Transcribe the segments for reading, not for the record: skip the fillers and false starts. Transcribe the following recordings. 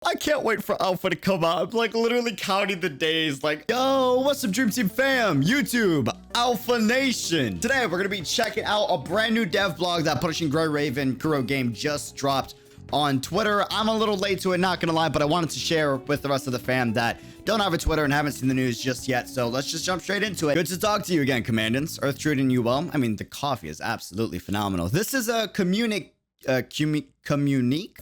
I can't wait for Alpha to come out. I'm like literally counting the days like, yo, what's up Dream Team fam? YouTube, Alpha Nation. Today we're gonna be checking out a brand new dev blog that Punishing Gray Raven Kuro game just dropped on Twitter. I'm a little late to it, not gonna lie, but I wanted to share with the rest of the fam that don't have a Twitter and haven't seen the news just yet. So let's just jump straight into it. Good to talk to you again, Commandants. Earth treating you well. I mean, the coffee is absolutely phenomenal. This is a communique,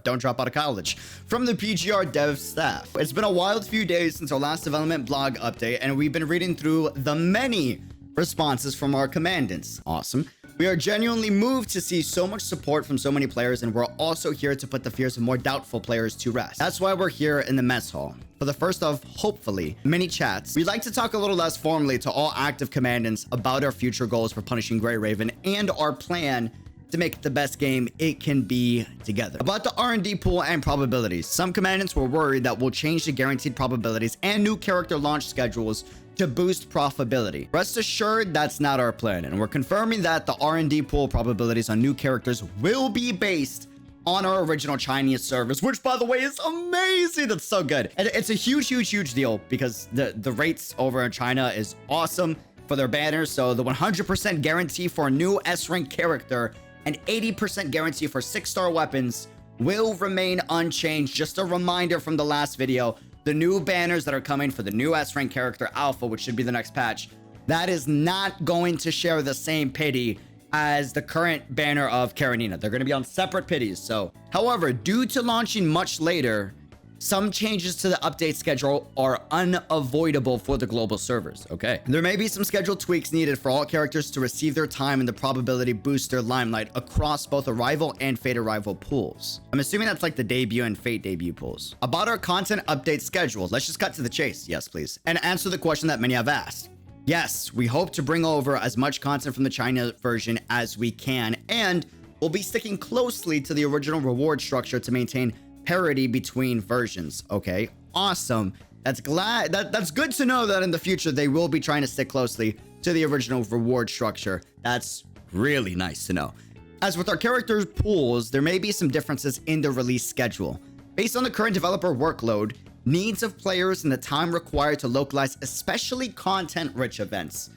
don't drop out of college, from the PGR dev staff. It's been a wild few days since our last development blog update, and we've been reading through the many responses from our commandants. Awesome. We are genuinely moved to see so much support from so many players, and we're also here to put the fears of more doubtful players to rest. That's why we're here in the mess hall. For the first of, hopefully, many chats, we'd like to talk a little less formally to all active commandants about our future goals for Punishing Gray Raven and our plan to make it the best game it can be together. About the R&D pool and probabilities, some commandants were worried that we'll change the guaranteed probabilities and new character launch schedules to boost profitability. Rest assured, that's not our plan, and we're confirming that the R&D pool probabilities on new characters will be based on our original Chinese servers, which by the way is amazing. That's so good. And it's a huge deal because the rates over in China is awesome for their banners. So the 100% guarantee for a new S-rank character and 80% guarantee for 6-star weapons will remain unchanged. Just a reminder from the last video, the new banners that are coming for the new S-rank character Alpha, which should be the next patch, that is not going to share the same pity as the current banner of Karenina. They're going to be on separate pities. So, however, due to launching much later, some changes to the update schedule are unavoidable for the global servers, okay? There may be some schedule tweaks needed for all characters to receive their time in the probability booster limelight across both Arrival and Fate Arrival pools. I'm assuming that's like the debut and Fate debut pools. About our content update schedule, let's just cut to the chase, yes please, and answer the question that many have asked. Yes, we hope to bring over as much content from the China version as we can, and we'll be sticking closely to the original reward structure to maintain parity between versions. Okay, awesome. That's good to know that in the future they will be trying to stick closely to the original reward structure. That's really nice to know. As with our characters pools, there may be some differences in the release schedule. Based on the current developer workload, needs of players, and the time required to localize especially content-rich events,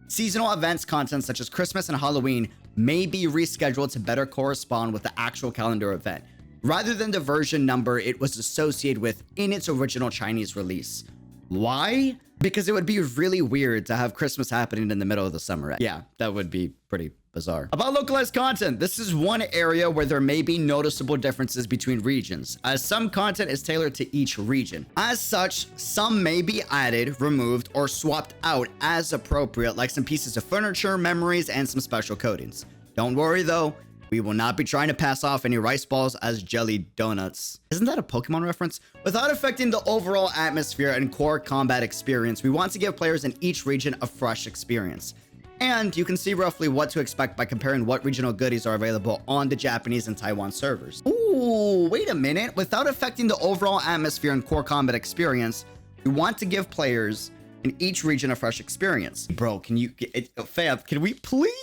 seasonal events content such as Christmas and Halloween may be rescheduled to better correspond with the actual calendar event, rather than the version number it was associated with in its original Chinese release. Why? Because it would be really weird to have Christmas happening in the middle of the summer. Yeah, that would be pretty bizarre. About localized content, this is one area where there may be noticeable differences between regions, as some content is tailored to each region. As such, some may be added, removed, or swapped out as appropriate, like some pieces of furniture, memories, and some special coatings. Don't worry though, we will not be trying to pass off any rice balls as jelly donuts. Isn't that a Pokemon reference? Without affecting the overall atmosphere and core combat experience, we want to give players in each region a fresh experience. And you can see roughly what to expect by comparing what regional goodies are available on the Japanese and Taiwan servers. Ooh, wait a minute. Without affecting the overall atmosphere and core combat experience, we want to give players in each region a fresh experience. Bro, can you get fam, can we please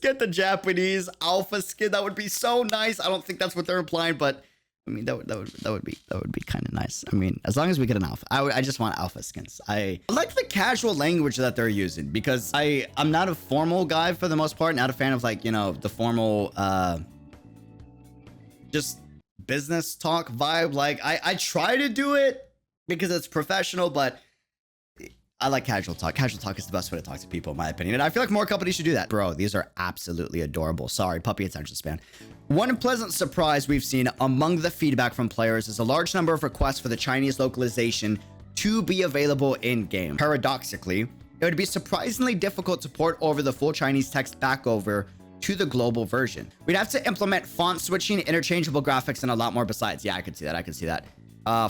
get the Japanese Alpha skin? That would be so nice. I don't think that's what they're implying, but I mean that would be kind of nice. I mean, as long as we get an Alpha, I just want Alpha skins. I like the casual language that they're using because I'm not a formal guy for the most part. Not a fan of like, you know, the formal just business talk vibe. Like I try to do it because it's professional, but I like casual talk. Casual talk is the best way to talk to people, in my opinion. And I feel like more companies should do that. Bro, these are absolutely adorable. Sorry, puppy attention span. One pleasant surprise we've seen among the feedback from players is a large number of requests for the Chinese localization to be available in-game. Paradoxically, it would be surprisingly difficult to port over the full Chinese text back over to the global version. We'd have to implement font switching, interchangeable graphics, and a lot more besides. Yeah, I could see that. I could see that.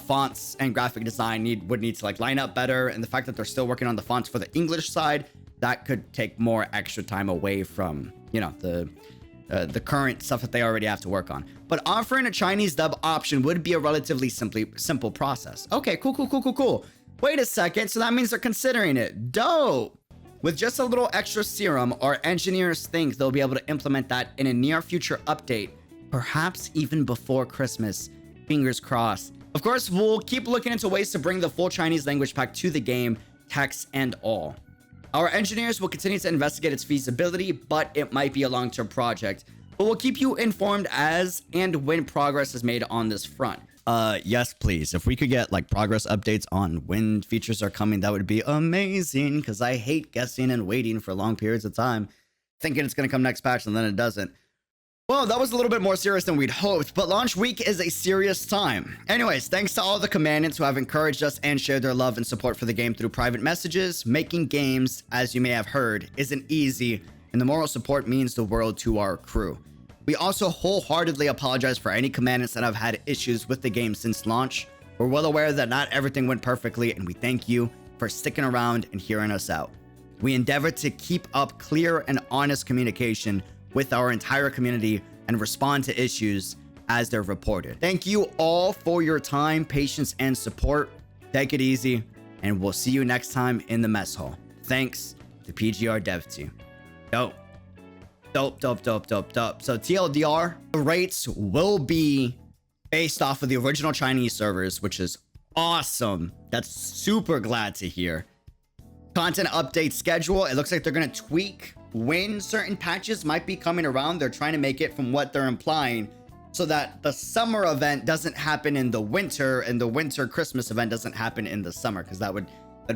Fonts and graphic design would need to like line up better, and the fact that they're still working on the fonts for the English side, that could take more extra time away from, you know, the current stuff that they already have to work on. But offering a Chinese dub option would be a relatively simple process. Okay, cool. Wait a second, so that means they're considering it. Dope. With just a little extra serum, our engineers think they'll be able to implement that in a near future update, perhaps even before Christmas. Fingers crossed. Of course, we'll keep looking into ways to bring the full Chinese language pack to the game, text and all. Our engineers will continue to investigate its feasibility, but it might be a long-term project. But we'll keep you informed as and when progress is made on this front. Yes, please. If we could get like progress updates on when features are coming, that would be amazing, because I hate guessing and waiting for long periods of time, thinking it's going to come next patch and then it doesn't. Well, that was a little bit more serious than we'd hoped, but launch week is a serious time. Anyways, thanks to all the commandants who have encouraged us and shared their love and support for the game through private messages. Making games, as you may have heard, isn't easy, and the moral support means the world to our crew. We also wholeheartedly apologize for any commandants that have had issues with the game since launch. We're well aware that not everything went perfectly, and we thank you for sticking around and hearing us out. We endeavor to keep up clear and honest communication with our entire community and respond to issues as they're reported. Thank you all for your time, patience, and support. Take it easy, and we'll see you next time in the mess hall. Thanks, the PGR dev team. Dope. Dope. So TLDR, the rates will be based off of the original Chinese servers, which is awesome. That's super glad to hear. Content update schedule. It looks like they're going to tweak when certain patches might be coming around. They're trying to make it, from what they're implying, so that the summer event doesn't happen in the winter and the winter Christmas event doesn't happen in the summer, because that'd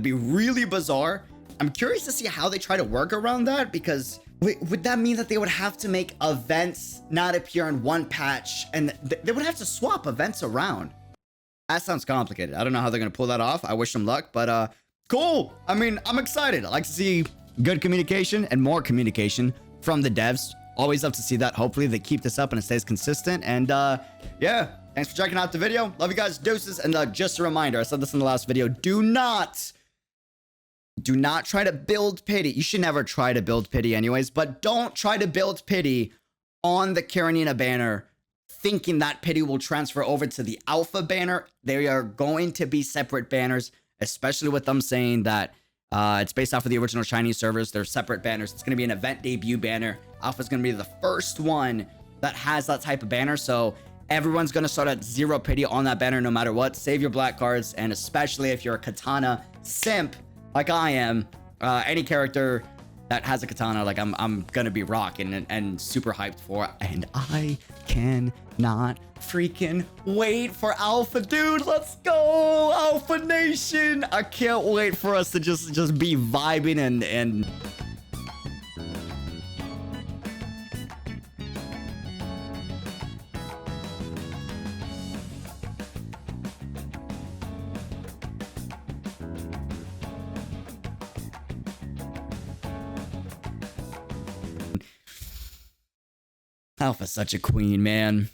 be really bizarre. I'm curious to see how they try to work around that, because would that mean that they would have to make events not appear in one patch, and they would have to swap events around? That sounds complicated. I don't know how they're going to pull that off. I wish them luck, but cool. I mean, I'm excited. I like to see good communication and more communication from the devs. Always love to see that. Hopefully they keep this up and it stays consistent. And yeah, thanks for checking out the video. Love you guys. Deuces. And just a reminder, I said this in the last video, do not try to build pity. You should never try to build pity anyways, but don't try to build pity on the Karenina banner thinking that pity will transfer over to the alpha banner. They are going to be separate banners, especially with them saying that it's based off of the original Chinese servers. They're separate banners. It's going to be an event debut banner. Alpha is going to be the first one that has that type of banner. So everyone's going to start at zero pity on that banner no matter what. Save your black cards. And especially if you're a katana simp like I am, any character that has a katana, like I'm going to be rocking and super hyped for. And I cannot freaking wait for Alpha, dude. Let's go, Alpha Nation. I can't wait for us to just be vibing and Alpha's such a queen, man.